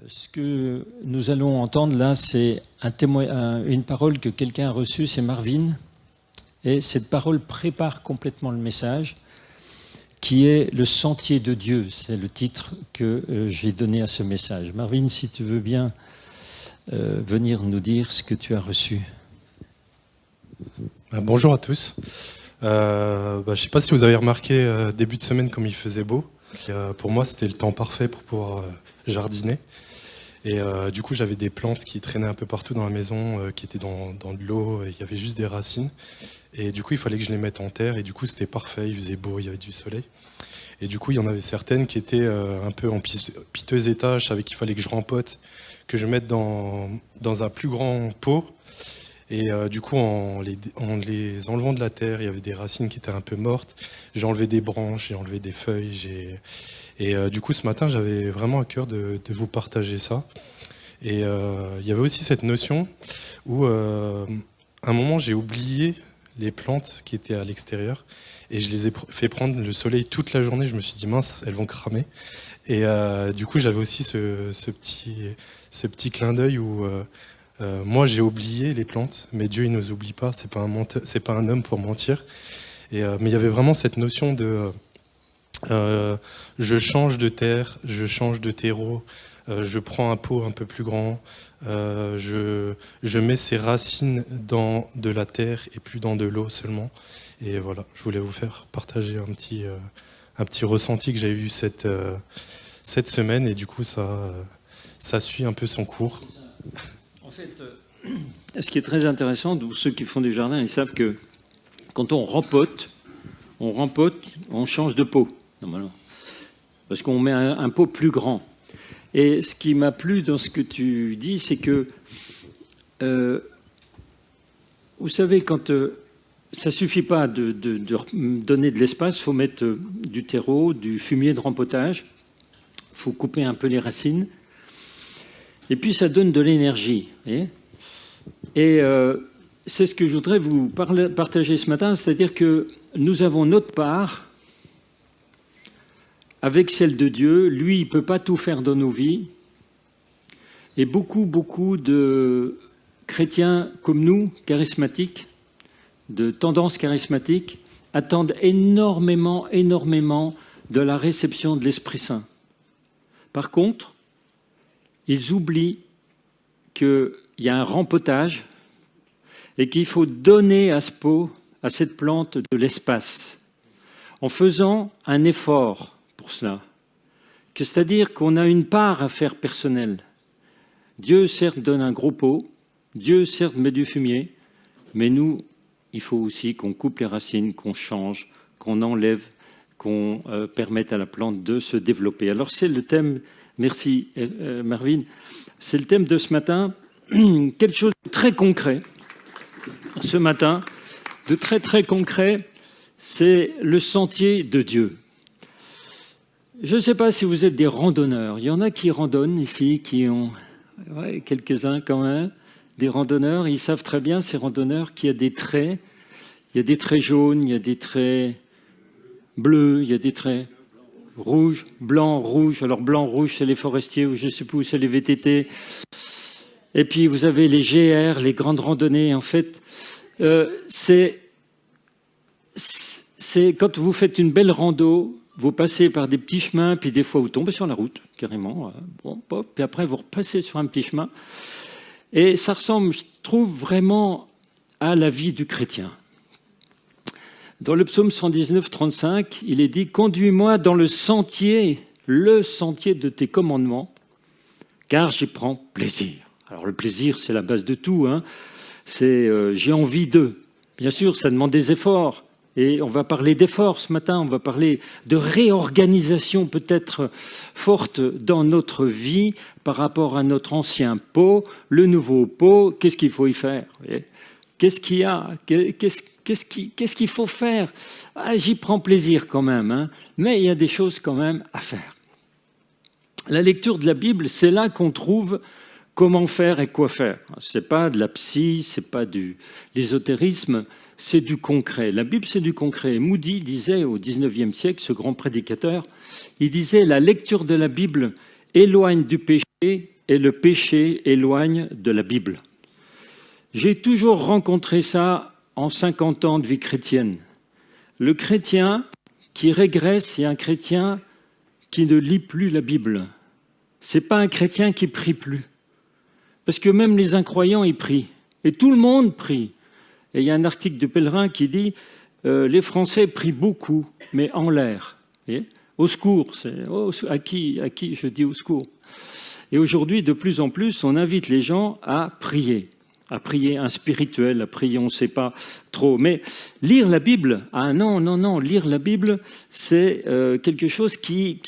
Ce que nous allons entendre là, c'est une parole que quelqu'un a reçue, c'est Marvin. Et cette parole prépare complètement le message, qui est le sentier de Dieu. C'est le titre que j'ai donné à ce message. Marvin, si tu veux bien venir nous dire ce que tu as reçu. Bonjour à tous. Je ne sais pas si vous avez remarqué, début de semaine, comme il faisait beau. Pour moi, c'était le temps parfait pour pouvoir jardiner. Et du coup, j'avais des plantes qui traînaient un peu partout dans la maison, qui étaient dans de l'eau, et il y avait juste des racines. Et du coup, il fallait que je les mette en terre, et du coup, c'était parfait, il faisait beau, il y avait du soleil. Et du coup, il y en avait certaines qui étales un peu en piteux état. Je savais qu'il fallait que je rempote, que je mette dans un plus grand pot. Et du coup, en les enlevant de la terre, il y avait des racines qui étaient un peu mortes. J'ai enlevé des branches, j'ai enlevé des feuilles. Et du coup, ce matin, j'avais vraiment à cœur de vous partager ça. Et il y avait aussi cette notion où, à un moment, j'ai oublié les plantes qui étaient à l'extérieur. Et je les ai fait prendre le soleil toute la journée. Je me suis dit, mince, elles vont cramer. Et du coup, j'avais aussi ce petit clin d'œil où... moi, j'ai oublié les plantes, mais Dieu, il ne nous oublie pas. C'est pas un homme pour mentir. Mais il y avait vraiment cette notion de je change de terre, je change de terreau, je prends un pot un peu plus grand, je mets ces racines dans de la terre et plus dans de l'eau seulement. Et voilà, je voulais vous faire partager un petit ressenti que j'ai eu cette semaine, et du coup, ça suit un peu son cours. En fait, ce qui est très intéressant, ceux qui font du jardin, ils savent que quand on rempote, on change de pot, normalement. Parce qu'on met un pot plus grand. Et ce qui m'a plu dans ce que tu dis, c'est que, vous savez, quand ça ne suffit pas de donner de l'espace, il faut mettre du terreau, du fumier de rempotage, il faut couper un peu les racines. Et puis, ça donne de l'énergie. Et c'est ce que je voudrais vous partager ce matin, c'est-à-dire que nous avons notre part avec celle de Dieu. Lui, il ne peut pas tout faire dans nos vies. Et beaucoup de chrétiens comme nous, charismatiques, de tendance charismatique, attendent énormément de la réception de l'Esprit Saint. Par contre, ils oublient qu'il y a un rempotage et qu'il faut donner à ce pot, à cette plante, de l'espace, en faisant un effort pour cela. C'est-à-dire qu'on a une part à faire personnelle. Dieu, certes, donne un gros pot, Dieu, certes, met du fumier, mais nous, il faut aussi qu'on coupe les racines, qu'on change, qu'on enlève, qu'on permette à la plante de se développer. Alors c'est le thème. Merci Marvin. C'est le thème de ce matin, quelque chose de très concret. Ce matin, de très concret, c'est le sentier de Dieu. Je ne sais pas si vous êtes des randonneurs. Il y en a qui randonnent ici, qui ont quelques-uns quand même, des randonneurs. Ils savent très bien, ces randonneurs, qu'il y a des traits. Il y a des traits jaunes, il y a des traits bleus, il y a des traits... rouge, blanc, rouge. Alors blanc, rouge, c'est les forestiers, ou je ne sais plus où c'est les VTT. Et puis vous avez les GR, les grandes randonnées. En fait, c'est quand vous faites une belle rando, vous passez par des petits chemins, puis des fois vous tombez sur la route, carrément. Bon, hop, puis après vous repassez sur un petit chemin. Et ça ressemble, je trouve, vraiment à la vie du chrétien. Dans le psaume 119, 35, il est dit « Conduis-moi dans le sentier de tes commandements, car j'y prends plaisir. » Alors le plaisir, c'est la base de tout. Hein. C'est j'ai envie d'eux. Bien sûr, ça demande des efforts. Et on va parler d'efforts ce matin, on va parler de réorganisation peut-être forte dans notre vie par rapport à notre ancien pot, le nouveau pot. Qu'est-ce qu'il faut y faire ? Qu'est-ce qu'il y a ? Qu'est-ce qu'il faut faire ? J'y prends plaisir quand même, hein, mais il y a des choses quand même à faire. La lecture de la Bible, c'est là qu'on trouve comment faire et quoi faire. Ce n'est pas de la psy, ce n'est pas de l'ésotérisme, c'est du concret. La Bible, c'est du concret. Moody disait au XIXe siècle, ce grand prédicateur, il disait « La lecture de la Bible éloigne du péché et le péché éloigne de la Bible. J'ai toujours rencontré ça en 50 ans de vie chrétienne. Le chrétien qui régresse, c'est un chrétien qui ne lit plus la Bible. Ce n'est pas un chrétien qui prie plus. Parce que même les incroyants, ils prient. Et tout le monde prie. Et il y a un article de Pèlerin qui dit les Français prient beaucoup, mais en l'air. Au secours. À qui je dis au secours. Et aujourd'hui, de plus en plus, on invite les gens à prier un spirituel, à prier, on ne sait pas trop. Mais lire la Bible, ah non, lire la Bible, c'est quelque chose qui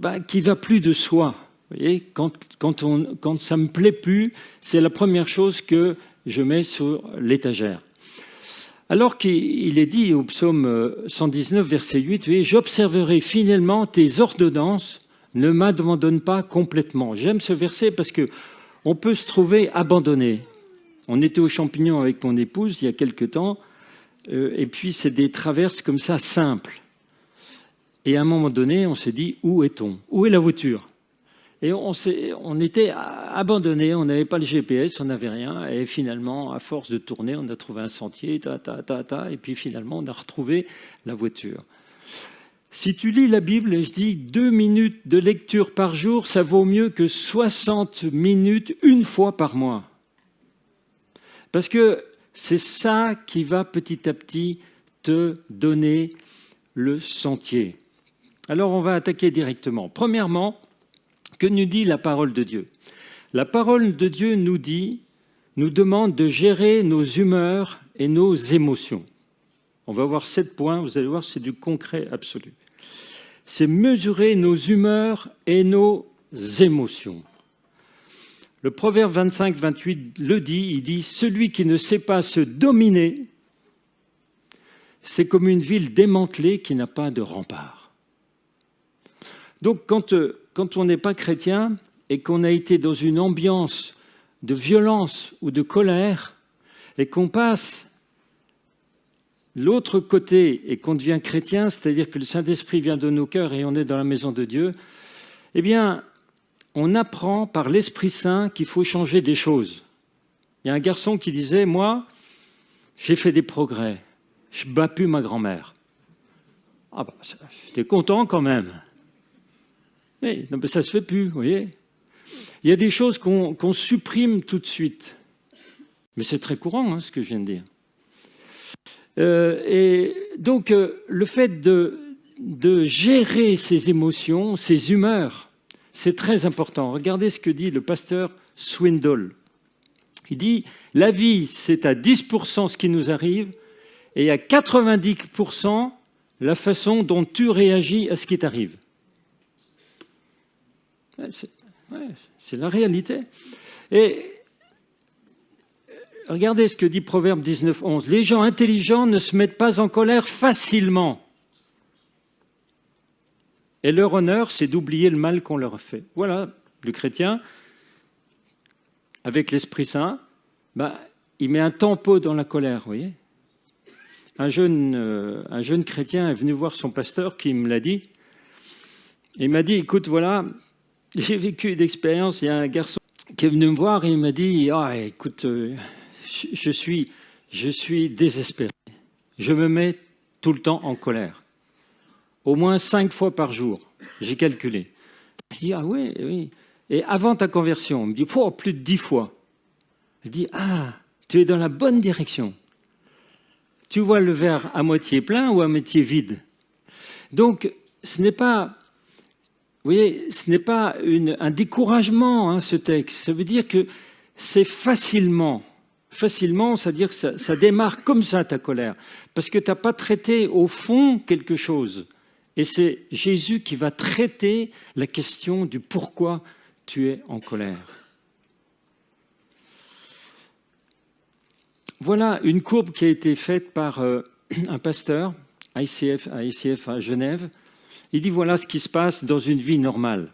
va plus de soi. Vous voyez, quand ça me plaît plus, c'est la première chose que je mets sur l'étagère. Alors qu'il est dit au psaume 119, verset 8, vous voyez, j'observerai fidèlement tes ordonnances, ne m'abandonne pas complètement. J'aime ce verset parce que on peut se trouver abandonné. On était aux champignons avec mon épouse il y a quelque temps, et puis c'est des traverses comme ça simples. Et à un moment donné, on s'est dit, où est-on ? Où est la voiture ? Et on était abandonnés, on n'avait pas le GPS, on n'avait rien. Et finalement, à force de tourner, on a trouvé un sentier, et puis finalement, on a retrouvé la voiture. Si tu lis la Bible, je dis 2 minutes de lecture par jour, ça vaut mieux que 60 minutes une fois par mois. Parce que c'est ça qui va petit à petit te donner le sentier. Alors on va attaquer directement. Premièrement, que nous dit la parole de Dieu ? La parole de Dieu nous demande de gérer nos humeurs et nos émotions. On va voir 7 points, vous allez voir, c'est du concret absolu. C'est mesurer nos humeurs et nos émotions. Le proverbe 25-28 le dit, il dit « Celui qui ne sait pas se dominer, c'est comme une ville démantelée qui n'a pas de rempart. » Donc quand on n'est pas chrétien et qu'on a été dans une ambiance de violence ou de colère et qu'on passe l'autre côté et qu'on devient chrétien, c'est-à-dire que le Saint-Esprit vient de nos cœurs et on est dans la maison de Dieu, eh bien, on apprend par l'Esprit Saint qu'il faut changer des choses. Il y a un garçon qui disait, moi, j'ai fait des progrès, je ne bats plus ma grand-mère. Ah bah, j'étais content quand même. Mais non, ça ne se fait plus, vous voyez. Il y a des choses qu'on supprime tout de suite. Mais c'est très courant, ce que je viens de dire. Et donc, le fait de gérer ses émotions, ses humeurs, c'est très important. Regardez ce que dit le pasteur Swindoll. Il dit, la vie, c'est à 10% ce qui nous arrive et à 90% la façon dont tu réagis à ce qui t'arrive. C'est la réalité. Et regardez ce que dit Proverbe 19-11. Les gens intelligents ne se mettent pas en colère facilement. Et leur honneur, c'est d'oublier le mal qu'on leur a fait. Voilà, le chrétien, avec l'Esprit Saint, il met un tempo dans la colère, vous voyez. Un jeune chrétien est venu voir son pasteur qui me l'a dit. Il m'a dit, écoute, voilà, j'ai vécu une expérience, il y a un garçon qui est venu me voir et il m'a dit, écoute, je suis désespéré. Je me mets tout le temps en colère. Au moins 5 fois par jour, j'ai calculé. Je dis, oui. Et avant ta conversion, il me dit, plus de 10 fois. Je dis, tu es dans la bonne direction. Tu vois le verre à moitié plein ou à moitié vide. Donc, ce n'est pas, vous voyez, ce n'est pas un découragement, ce texte. Ça veut dire que c'est facilement, c'est-à-dire que ça démarre comme ça, ta colère. Parce que tu n'as pas traité au fond quelque chose. Et c'est Jésus qui va traiter la question du pourquoi tu es en colère. Voilà une courbe qui a été faite par un pasteur à ICF à Genève. Il dit voilà ce qui se passe dans une vie normale.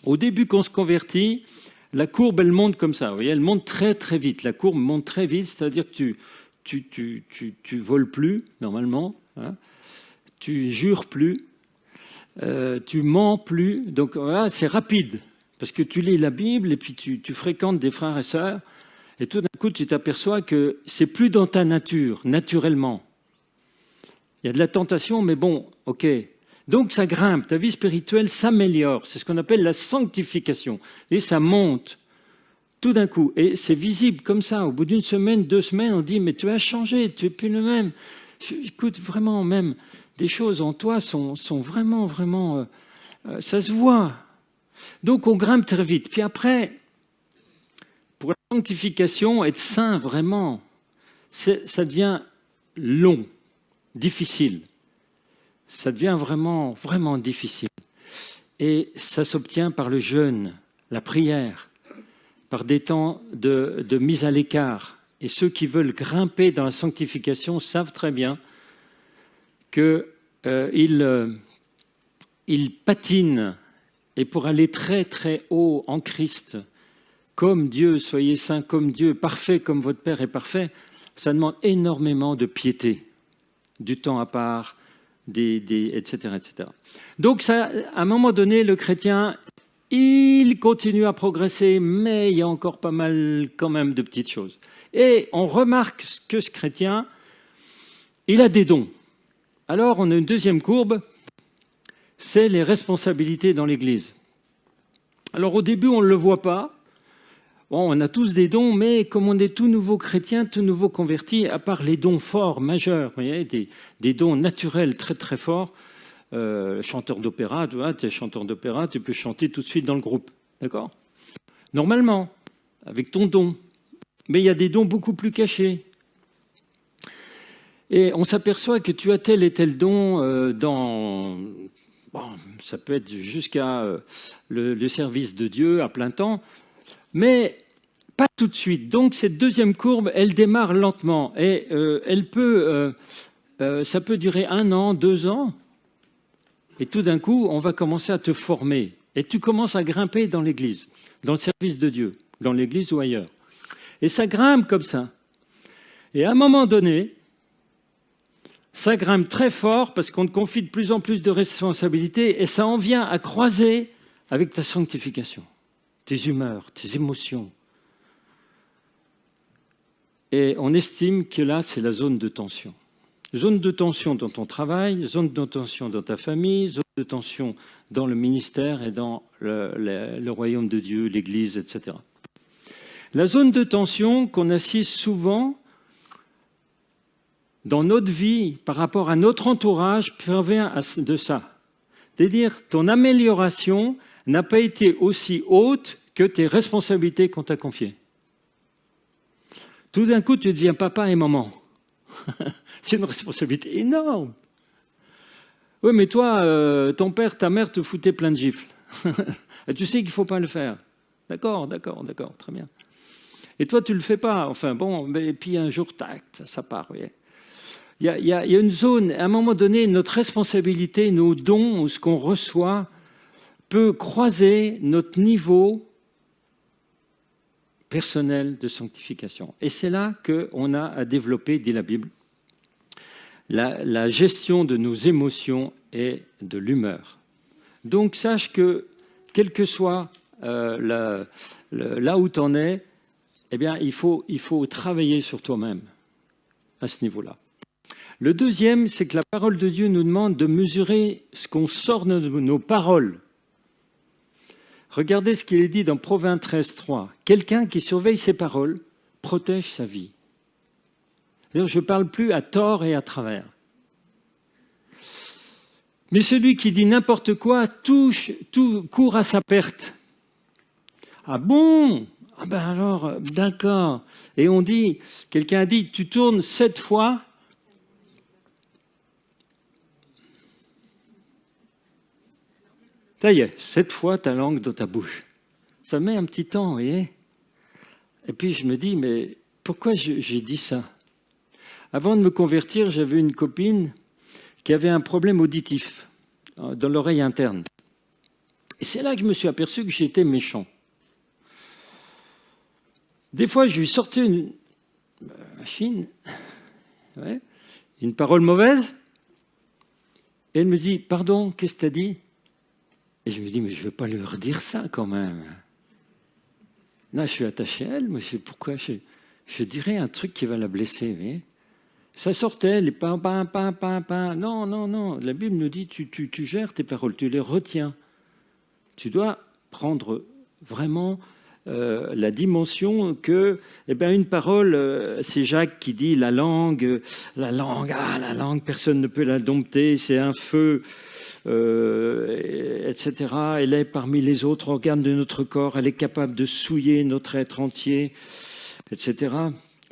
Au début, quand on se convertit, la courbe, elle monte comme ça. Vous voyez, elle monte très, très vite. La courbe monte très vite, c'est-à-dire que tu voles plus, normalement. Hein, tu jures plus. tu mens plus. Donc voilà, c'est rapide, parce que tu lis la Bible et puis tu fréquentes des frères et sœurs, et tout d'un coup, tu t'aperçois que c'est plus dans ta nature, naturellement. Il y a de la tentation, mais bon, ok. Donc ça grimpe, ta vie spirituelle s'améliore. C'est ce qu'on appelle la sanctification. Et ça monte tout d'un coup. Et c'est visible comme ça. Au bout d'une semaine, 2 semaines, on dit, mais tu as changé, tu n'es plus le même. Écoute, vraiment, même, des choses en toi sont vraiment, ça se voit. Donc on grimpe très vite. Puis après, pour la sanctification, être saint, vraiment, ça devient long, difficile. Ça devient vraiment difficile. Et ça s'obtient par le jeûne, la prière, par des temps de mise à l'écart. Et ceux qui veulent grimper dans la sanctification savent très bien qu'ils patinent. Et pour aller très très haut en Christ, comme Dieu, soyez saints comme Dieu, parfait comme votre Père est parfait, ça demande énormément de piété, du temps à part, etc., etc. Donc, ça, à un moment donné, le chrétien, il continue à progresser, mais il y a encore pas mal quand même de petites choses. Et on remarque que ce chrétien, il a des dons. Alors, on a une deuxième courbe, c'est les responsabilités dans l'Église. Alors, au début, on ne le voit pas. Bon, on a tous des dons, mais comme on est tout nouveau chrétien, tout nouveau converti, à part les dons forts, majeurs, vous voyez, des dons naturels très très forts, chanteur d'opéra, tu es chanteur d'opéra, tu peux chanter tout de suite dans le groupe, d'accord ? Normalement, avec ton don. Mais il y a des dons beaucoup plus cachés. Et on s'aperçoit que tu as tel et tel don ça peut être jusqu'à le service de Dieu à plein temps, mais pas tout de suite. Donc cette deuxième courbe, elle démarre lentement et ça peut durer 1 an, 2 ans. Et tout d'un coup, on va commencer à te former. Et tu commences à grimper dans l'Église, dans le service de Dieu, dans l'Église ou ailleurs. Et ça grimpe comme ça. Et à un moment donné, ça grimpe très fort parce qu'on te confie de plus en plus de responsabilités et ça en vient à croiser avec ta sanctification, tes humeurs, tes émotions. Et on estime que là, c'est la zone de tension. Zone de tension dans ton travail, zone de tension dans ta famille, zone de tension dans le ministère et dans le royaume de Dieu, l'Église, etc. La zone de tension qu'on assiste souvent dans notre vie par rapport à notre entourage provient de ça. C'est-à-dire ton amélioration n'a pas été aussi haute que tes responsabilités qu'on t'a confiées. Tout d'un coup, tu deviens papa et maman. C'est une responsabilité énorme. Oui, mais toi, ton père, ta mère te foutaient plein de gifles. Et tu sais qu'il ne faut pas le faire. D'accord, très bien. Et toi, tu ne le fais pas. Enfin, bon, mais puis un jour, tac, ça part, vous voyez. Il y a une zone, à un moment donné, notre responsabilité, nos dons, ou ce qu'on reçoit, peut croiser notre niveau personnel de sanctification. Et c'est là qu'on a à développer, dit la Bible, la gestion de nos émotions et de l'humeur. Donc sache que, quel que soit là où tu en es, eh bien, il faut travailler sur toi-même à ce niveau-là. Le deuxième, c'est que la parole de Dieu nous demande de mesurer ce qu'on sort de nos paroles. Regardez ce qu'il est dit dans Proverbe 13:3. Quelqu'un qui surveille ses paroles protège sa vie. D'ailleurs, je ne parle plus à tort et à travers. Mais celui qui dit n'importe quoi tout court à sa perte. Ah bon ? Ah ben alors, d'accord. Et on dit, quelqu'un a dit, tu tournes 7 fois. Ça y est, 7 fois ta langue dans ta bouche. Ça met un petit temps, vous voyez. Et puis je me dis, mais pourquoi j'ai dit ça ? Avant de me convertir, j'avais une copine qui avait un problème auditif dans l'oreille interne. Et c'est là que je me suis aperçu que j'étais méchant. Des fois, je lui sortais une machine, une parole mauvaise, et elle me dit, pardon, qu'est-ce que tu as dit ? Et je me dis, mais je ne vais pas lui redire ça quand même. Là, je suis attaché à elle, mais pourquoi je dirais un truc qui va la blesser, vous voyez. Ça sortait, les pain. Non, non, non. La Bible nous dit, tu gères tes paroles, tu les retiens. Tu dois prendre vraiment la dimension que, une parole, c'est Jacques qui dit la langue, personne ne peut la dompter, c'est un feu, etc. Elle est parmi les autres organes de notre corps, elle est capable de souiller notre être entier, etc.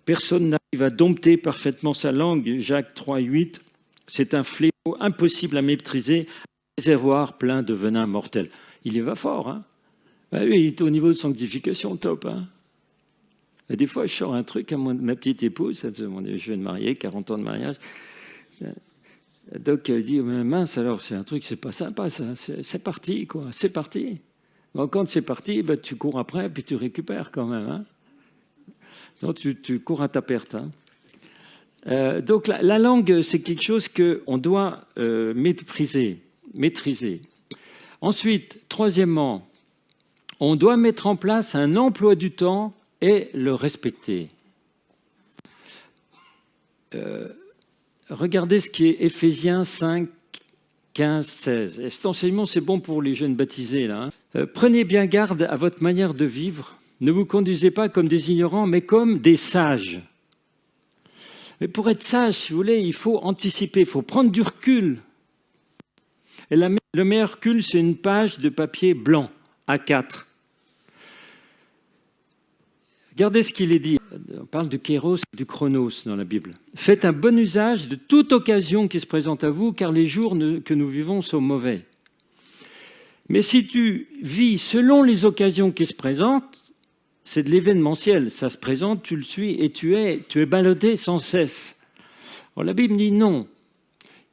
Personne n'arrive à dompter parfaitement sa langue. Jacques 3,8, c'est un fléau impossible à maîtriser, un réservoir plein de venin mortel. Il y va fort, hein. Lui, il est au niveau de sanctification, top. Hein. Et des fois, je sors un truc à ma petite épouse, je viens de marier, 40 ans de mariage. Donc, elle dit, mince, alors, c'est un truc, c'est pas sympa, ça. C'est parti, quoi. C'est parti. Bon, quand c'est parti, tu cours après, puis tu récupères quand même. Hein. Donc, tu cours à ta perte. Hein. Donc, la langue, c'est quelque chose qu'on doit maîtriser. Ensuite, troisièmement, on doit mettre en place un emploi du temps et le respecter. Regardez ce qui est Éphésiens 5, 15, 16. Et cet enseignement, c'est bon pour les jeunes baptisés. Là, hein. Prenez bien garde à votre manière de vivre. Ne vous conduisez pas comme des ignorants, mais comme des sages. Mais pour être sage, si vous voulez, il faut anticiper, il faut prendre du recul. Et le meilleur recul, c'est une page de papier blanc, A4. Regardez ce qu'il est dit. On parle du kéros, du chronos dans la Bible. Faites un bon usage de toute occasion qui se présente à vous, car les jours que nous vivons sont mauvais. Mais si tu vis selon les occasions qui se présentent, c'est de l'événementiel. Ça se présente, tu le suis et tu es ballotté sans cesse. Alors, la Bible dit non.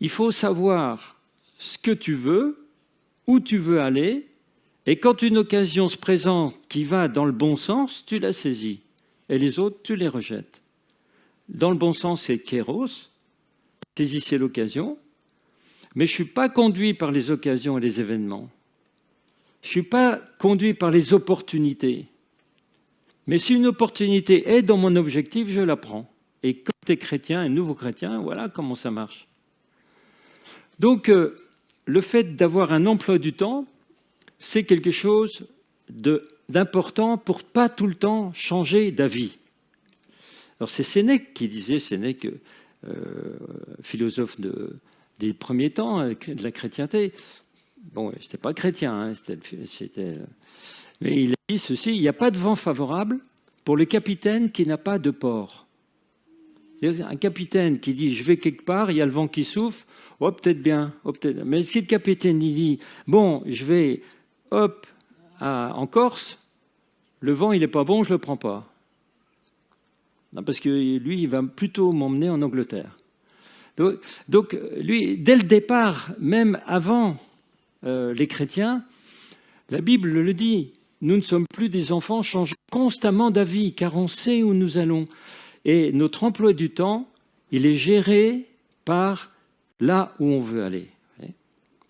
Il faut savoir ce que tu veux, où tu veux aller, et quand une occasion se présente qui va dans le bon sens, tu la saisis. Et les autres, tu les rejettes. Dans le bon sens, c'est kéros, saisissez l'occasion, mais je ne suis pas conduit par les occasions et les événements. Je ne suis pas conduit par les opportunités. Mais si une opportunité est dans mon objectif, je la prends. Et quand tu es chrétien, un nouveau chrétien, voilà comment ça marche. Donc, le fait d'avoir un emploi du temps, c'est quelque chose d'important pour pas tout le temps changer d'avis. Alors c'est Sénèque qui disait, Sénèque, philosophe des premiers temps, de la chrétienté. Bon, c'était pas chrétien, hein, mais il a dit ceci, il n'y a pas de vent favorable pour le capitaine qui n'a pas de port. Un capitaine qui dit, je vais quelque part, il y a le vent qui souffle, oh, peut-être bien, oh, peut-être. Mais si le capitaine il dit, bon, je vais, en Corse, le vent, il n'est pas bon, je ne le prends pas. Non, parce que lui, il va plutôt m'emmener en Angleterre. Donc, lui, dès le départ, même avant les chrétiens, la Bible le dit, nous ne sommes plus des enfants changeant constamment d'avis, car on sait où nous allons. Et notre emploi du temps, il est géré par là où on veut aller.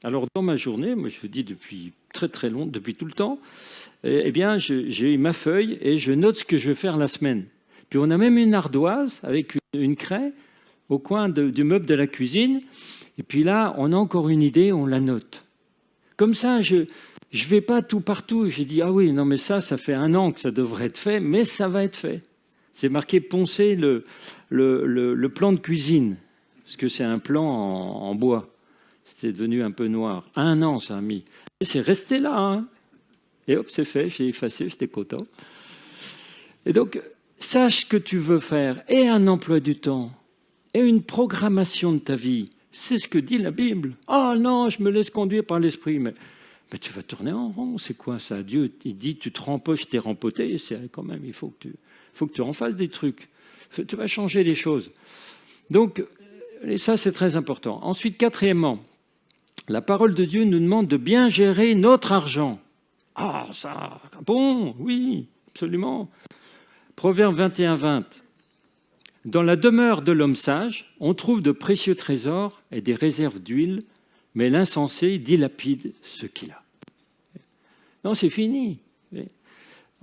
Alors, dans ma journée, moi je vous dis depuis très très long, depuis tout le temps, eh bien, j'ai ma feuille et je note ce que je vais faire la semaine. Puis on a même une ardoise avec une craie au coin du meuble de la cuisine. Et puis là, on a encore une idée, on la note. Comme ça, je ne vais pas tout partout. J'ai dit, ah oui, non mais ça fait 1 an que ça devrait être fait, mais ça va être fait. C'est marqué poncer le plan de cuisine, parce que c'est un plan en bois. C'était devenu un peu noir. 1 an, ça a mis. Et c'est resté là. Hein. Et hop, c'est fait, j'ai effacé, j'étais content. Et donc, sache que tu veux faire et un emploi du temps et une programmation de ta vie. C'est ce que dit la Bible. Ah non, je me laisse conduire par l'esprit. Mais tu vas tourner en rond, c'est quoi ça? Dieu, il dit, tu te rempoches, t'es rempoté. C'est quand même, il faut que tu en fasses des trucs. Tu vas changer les choses. Donc, et ça, c'est très important. Ensuite, quatrièmement, la parole de Dieu nous demande de bien gérer notre argent. Ah, ça, bon, oui, absolument. Proverbe 21, 20. Dans la demeure de l'homme sage, on trouve de précieux trésors et des réserves d'huile, mais l'insensé dilapide ce qu'il a. Non, c'est fini.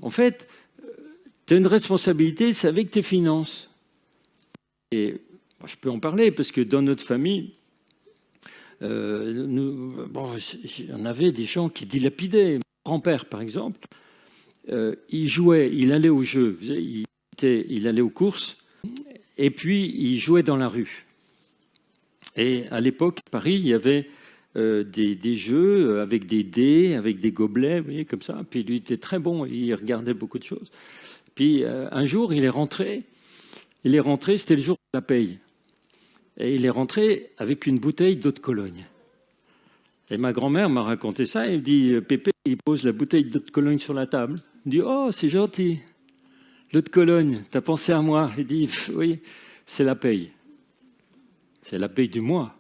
En fait, tu as une responsabilité, c'est avec tes finances. Et je peux en parler parce que dans notre famille, on avait des gens qui dilapidaient. Mon grand-père, par exemple, il jouait, il allait au jeu, il allait aux courses, et puis il jouait dans la rue. Et à l'époque, à Paris, il y avait des jeux avec des dés, avec des gobelets, vous voyez, comme ça. Puis lui était très bon, il regardait beaucoup de choses. Puis un jour, il est rentré, c'était le jour de la paye. Et il est rentré avec une bouteille d'eau de Cologne. Et ma grand-mère m'a raconté ça, et elle me dit, Pépé, il pose la bouteille d'eau de Cologne sur la table. Il dit, oh, c'est gentil, l'eau de Cologne, t'as pensé à moi. Il dit, oui, c'est la paye. C'est la paye du mois.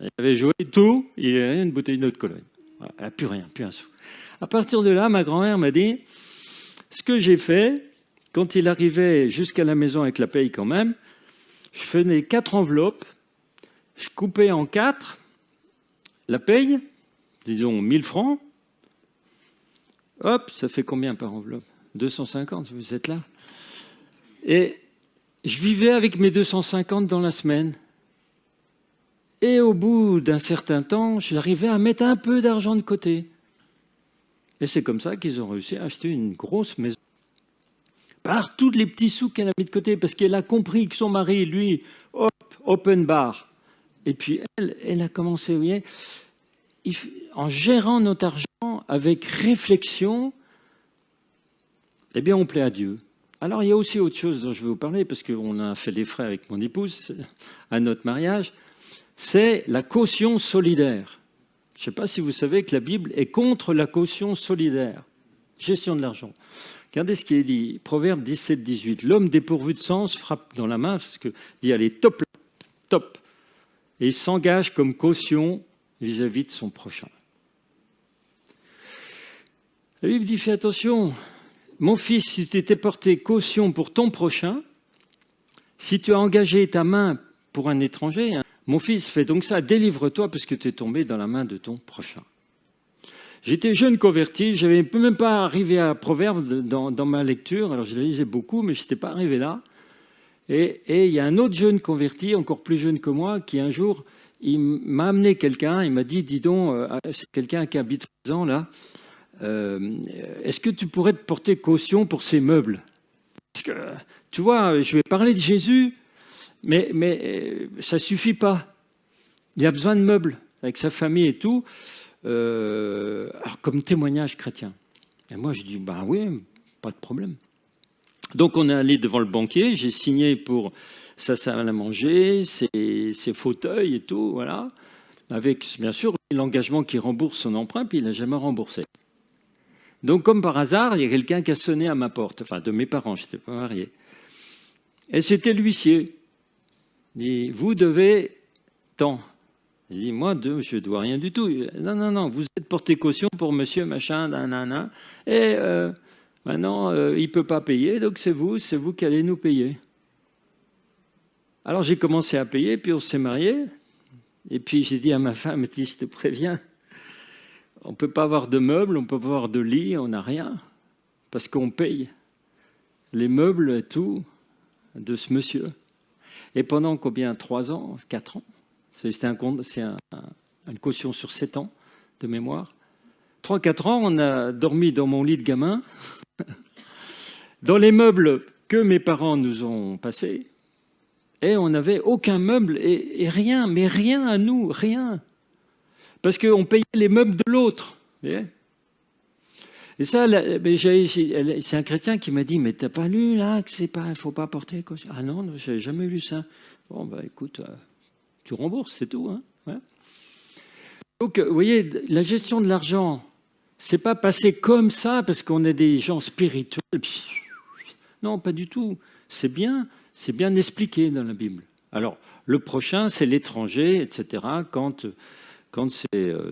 Il avait joué tout, il n'y avait une bouteille d'eau de Cologne. Voilà, plus rien, plus un sou. À partir de là, ma grand-mère m'a dit, ce que j'ai fait, quand il arrivait jusqu'à la maison avec la paye quand même, je faisais 4 enveloppes, je coupais en 4 la paye, disons 1000 francs. Hop, ça fait combien par enveloppe? 250, vous êtes là. Et je vivais avec mes 250 dans la semaine. Et au bout d'un certain temps, j'arrivais à mettre un peu d'argent de côté. Et c'est comme ça qu'ils ont réussi à acheter une grosse maison. Par tous les petits sous qu'elle a mis de côté, parce qu'elle a compris que son mari, lui, hop, open bar. Et puis elle a commencé, vous voyez, en gérant notre argent avec réflexion, eh bien, on plaît à Dieu. Alors, il y a aussi autre chose dont je vais vous parler, parce qu'on a fait les frais avec mon épouse à notre mariage, c'est la caution solidaire. Je ne sais pas si vous savez que la Bible est contre la caution solidaire, gestion de l'argent. Regardez ce qui est dit, Proverbe 17, 18. L'homme dépourvu de sens frappe dans la main, parce qu'il dit, allez, top, top. Et il s'engage comme caution vis-à-vis de son prochain. La Bible dit, fais attention, mon fils, si tu t'es porté caution pour ton prochain, si tu as engagé ta main pour un étranger, mon fils, fais donc ça, délivre-toi parce que tu es tombé dans la main de ton prochain. J'étais jeune converti, je n'avais même pas arrivé à Proverbe dans ma lecture, alors je le lisais beaucoup, mais je n'étais pas arrivé là. Et il y a un autre jeune converti, encore plus jeune que moi, qui un jour, il m'a amené quelqu'un, il m'a dit, dis donc, c'est quelqu'un qui habite présent là, est-ce que tu pourrais te porter caution pour ces meubles? Parce que, tu vois, je vais parler de Jésus, mais ça ne suffit pas. Il a besoin de meubles, avec sa famille et tout. Alors, comme témoignage chrétien. Et moi, je dis, bah oui, pas de problème. Donc, on est allé devant le banquier, j'ai signé pour sa salle à manger, ses fauteuils et tout, voilà. Avec, bien sûr, l'engagement qui rembourse son emprunt, puis il n'a jamais remboursé. Donc, comme par hasard, il y a quelqu'un qui a sonné à ma porte, enfin, de mes parents, je n'étais pas marié. Et c'était l'huissier. Il dit, vous devez tant. Je dis, moi, je ne dois rien du tout. Non, vous êtes porté caution pour monsieur, machin, nanana. Et maintenant, il ne peut pas payer, donc c'est vous qui allez nous payer. Alors, j'ai commencé à payer, puis on s'est mariés. Et puis, j'ai dit à ma femme, je te préviens, on ne peut pas avoir de meubles, on ne peut pas avoir de lit, on n'a rien. Parce qu'on paye les meubles et tout de ce monsieur. Et pendant combien? 3 ans, 4 ans? C'est une caution sur 7 ans de mémoire. 3-4 ans, on a dormi dans mon lit de gamin, dans les meubles que mes parents nous ont passés, et on n'avait aucun meuble et rien, mais rien à nous, rien. Parce qu'on payait les meubles de l'autre. Et ça, c'est un chrétien qui m'a dit, mais t'as pas lu là que il ne faut pas porter caution? Ah non, je n'avais jamais lu ça. Bon, bah écoute, tu rembourses, c'est tout. Hein, ouais. Donc, vous voyez, la gestion de l'argent, c'est pas passer comme ça parce qu'on est des gens spirituels. Non, pas du tout. C'est bien expliqué dans la Bible. Alors, le prochain, c'est l'étranger, etc. Quand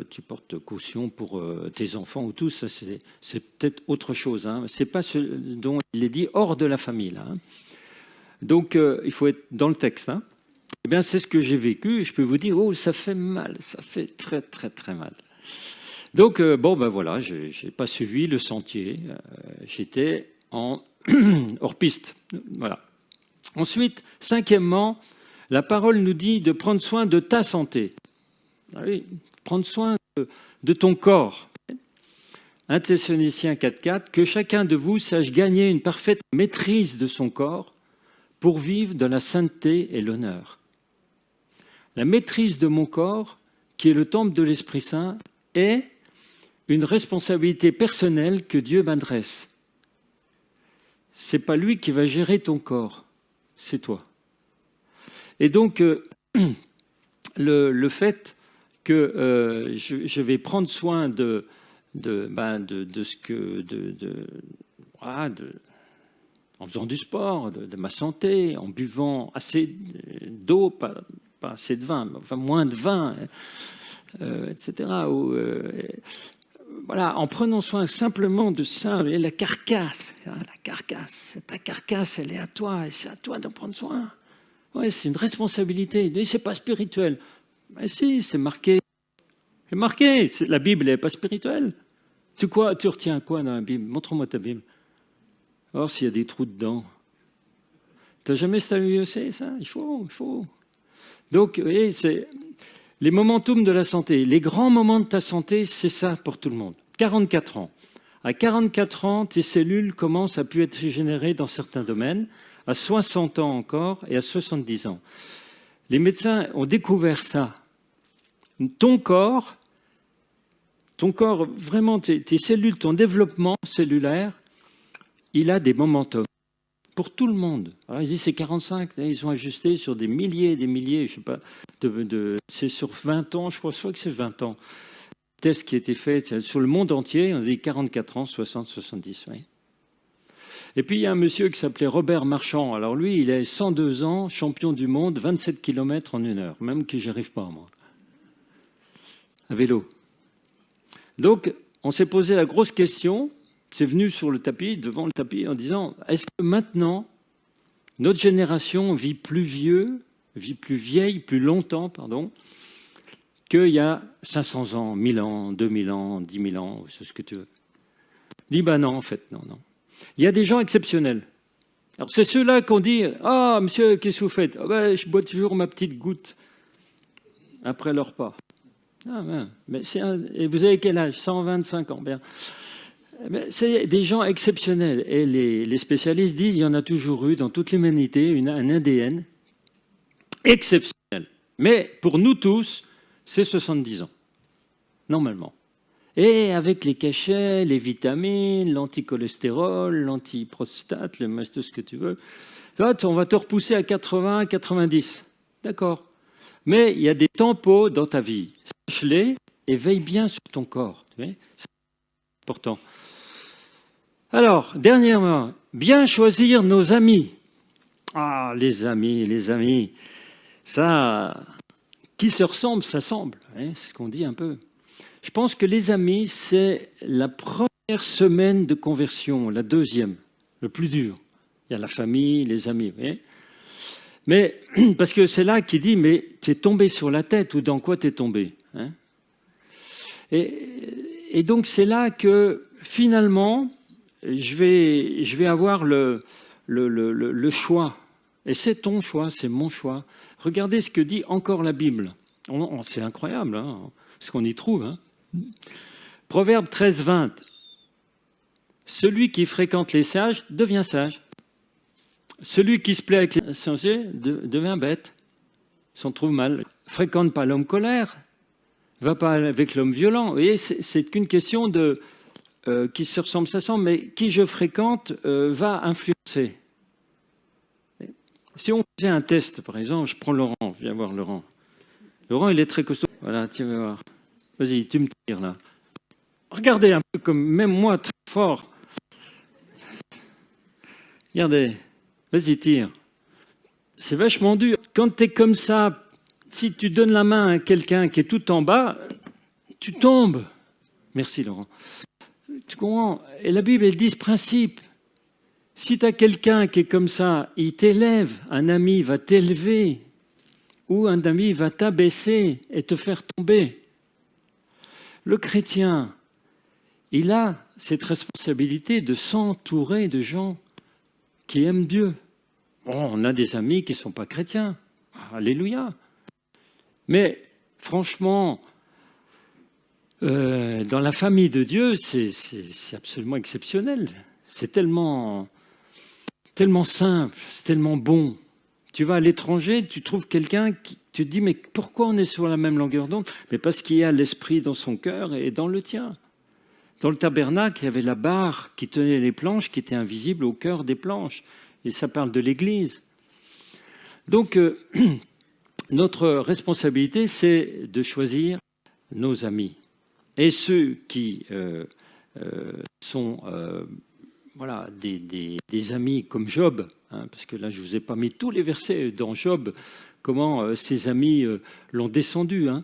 tu portes caution pour tes enfants ou tout, ça c'est peut-être autre chose. Hein. C'est pas ce dont il est dit hors de la famille. Là, hein. Donc, il faut être dans le texte. Hein. Eh bien, c'est ce que j'ai vécu. Et je peux vous dire, oh, ça fait mal. Ça fait très, très, très mal. Donc, bon, ben voilà, je n'ai pas suivi le sentier. J'étais en hors-piste. Voilà. Ensuite, cinquièmement, la parole nous dit de prendre soin de ta santé. Ah oui, prendre soin de ton corps. 1 Thessaloniciens 4,4, que chacun de vous sache gagner une parfaite maîtrise de son corps pour vivre dans la sainteté et l'honneur. La maîtrise de mon corps, qui est le temple de l'Esprit Saint, est une responsabilité personnelle que Dieu m'adresse. Ce n'est pas lui qui va gérer ton corps, c'est toi. Et donc, le fait que je vais prendre soin de ce que en faisant du sport, de ma santé, en buvant assez d'eau, pas assez de vin, enfin moins de vin, etc. Voilà, en prenant soin simplement de ça, et la carcasse, ta carcasse, elle est à toi, et c'est à toi d'en prendre soin. Ouais, c'est une responsabilité. C'est pas spirituel. Mais si, c'est marqué. C'est marqué. La Bible n'est pas spirituelle. Tu retiens quoi dans la Bible? Montre-moi ta Bible. Alors, s'il y a des trous dedans. Tu n'as jamais statué ça? Il faut. Donc, vous voyez, c'est les momentum de la santé. Les grands moments de ta santé, c'est ça pour tout le monde. 44 ans. À 44 ans, tes cellules commencent à plus être générées dans certains domaines. À 60 ans encore et à 70 ans. Les médecins ont découvert ça. Ton corps, vraiment, tes cellules, ton développement cellulaire, il a des momentum pour tout le monde. Alors, ils disent c'est 45, ils ont ajusté sur des milliers et des milliers, je sais pas, c'est sur 20 ans, je crois que c'est 20 ans. Le test qui a été fait sur le monde entier, on a dit 44 ans, 60, 70, oui. Et puis, il y a un monsieur qui s'appelait Robert Marchand. Alors lui, il a 102 ans, champion du monde, 27 km en 1 heure. Même que j'y arrive pas, moi. À vélo. Donc, on s'est posé la grosse question. C'est venu sur le tapis, devant le tapis, en disant, est-ce que maintenant, notre génération vit plus vieille, plus longtemps, qu'il y a 500 ans, 1000 ans, 2000 ans, 10 000 ans, c'est ce que tu veux. Il dit, non, en fait, non. Il y a des gens exceptionnels. Alors, c'est ceux-là qu'on dit « Ah, monsieur, qu'est-ce que vous faites ?»« Je bois toujours ma petite goutte après le repas. » Ah, ben, et vous avez quel âge? 125 ans. Bien. C'est des gens exceptionnels. Et les spécialistes disent qu'il y en a toujours eu dans toute l'humanité un ADN exceptionnel. Mais pour nous tous, c'est 70 ans, normalement. Et avec les cachets, les vitamines, l'anticholestérol, l'antiprostate, le tout ce que tu veux, on va te repousser à 80, 90. D'accord. Mais il y a des tempos dans ta vie. Sache-les et veille bien sur ton corps. C'est important. Alors, dernièrement, bien choisir nos amis. Ah, les amis. Ça, qui se ressemble, ça semble. C'est ce qu'on dit un peu. Je pense que les amis, c'est la première semaine de conversion, la deuxième, le plus dur. Il y a la famille, les amis. Mais parce que c'est là qu'il dit, mais tu es tombé sur la tête ou dans quoi tu es tombé, et donc c'est là que finalement, je vais avoir le choix. Et c'est ton choix, c'est mon choix. Regardez ce que dit encore la Bible. C'est incroyable, ce qu'on y trouve. Proverbe 13, 20. Celui qui fréquente les sages devient sage. Celui qui se plaît avec les insensés devient bête. S'en trouve mal. Fréquente pas l'homme colère. Va pas avec l'homme violent. Vous voyez, c'est qu'une question de qui se ressemble, ça semble, mais qui je fréquente va influencer. Si on faisait un test, par exemple, je prends Laurent, viens voir Laurent. Laurent, il est très costaud. Voilà, tiens, va voir. Vas-y, tu me tires là. Regardez un peu comme même moi, très fort. Regardez. Vas-y, tire. C'est vachement dur. Quand tu es comme ça, si tu donnes la main à quelqu'un qui est tout en bas, tu tombes. Merci, Laurent. Tu comprends? Et la Bible, elle dit ce principe. Si tu as quelqu'un qui est comme ça, il t'élève, un ami va t'élever, ou un ami va t'abaisser et te faire tomber. Le chrétien, il a cette responsabilité de s'entourer de gens qui aiment Dieu. Bon, on a des amis qui ne sont pas chrétiens. Alléluia. Mais franchement, dans la famille de Dieu, c'est absolument exceptionnel. C'est tellement simple, c'est tellement bon. Tu vas à l'étranger, tu trouves quelqu'un qui tu te dis, mais pourquoi on est sur la même longueur d'onde? Mais parce qu'il y a l'esprit dans son cœur et dans le tien. Dans le tabernacle, il y avait la barre qui tenait les planches, qui était invisible au cœur des planches. Et ça parle de l'Église. Donc, notre responsabilité, c'est de choisir nos amis. Et ceux qui sont voilà, des amis comme Job, hein, parce que là, je ne vous ai pas mis tous les versets dans Job, comment ses amis l'ont descendu. Hein.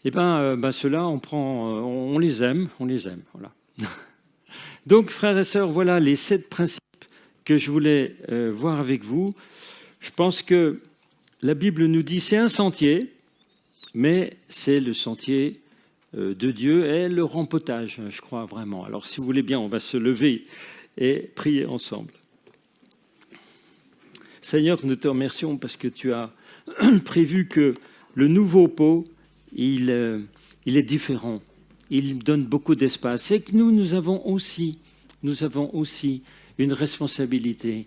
Eh bien, ceux-là, on les aime, voilà. Donc, frères et sœurs, voilà les 7 principes que je voulais voir avec vous. Je pense que la Bible nous dit c'est un sentier, mais c'est le sentier de Dieu et le rempotage, je crois vraiment. Alors, si vous voulez bien, on va se lever et prier ensemble. Seigneur, nous te remercions parce que tu as prévu que le nouveau pot, il est différent. Il donne beaucoup d'espace. Et que nous avons aussi une responsabilité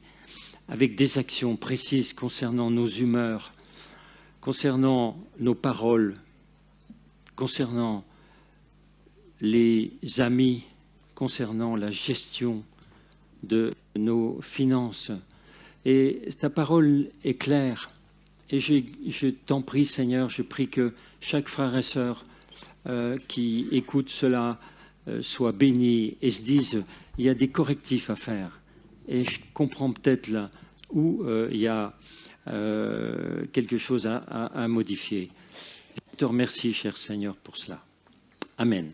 avec des actions précises concernant nos humeurs, concernant nos paroles, concernant les amis, concernant la gestion de nos finances. Et ta parole est claire. Et je t'en prie, Seigneur, je prie que chaque frère et sœur qui écoute cela soit béni et se dise, il y a des correctifs à faire. Et je comprends peut-être là où il y a quelque chose à modifier. Je te remercie, cher Seigneur, pour cela. Amen.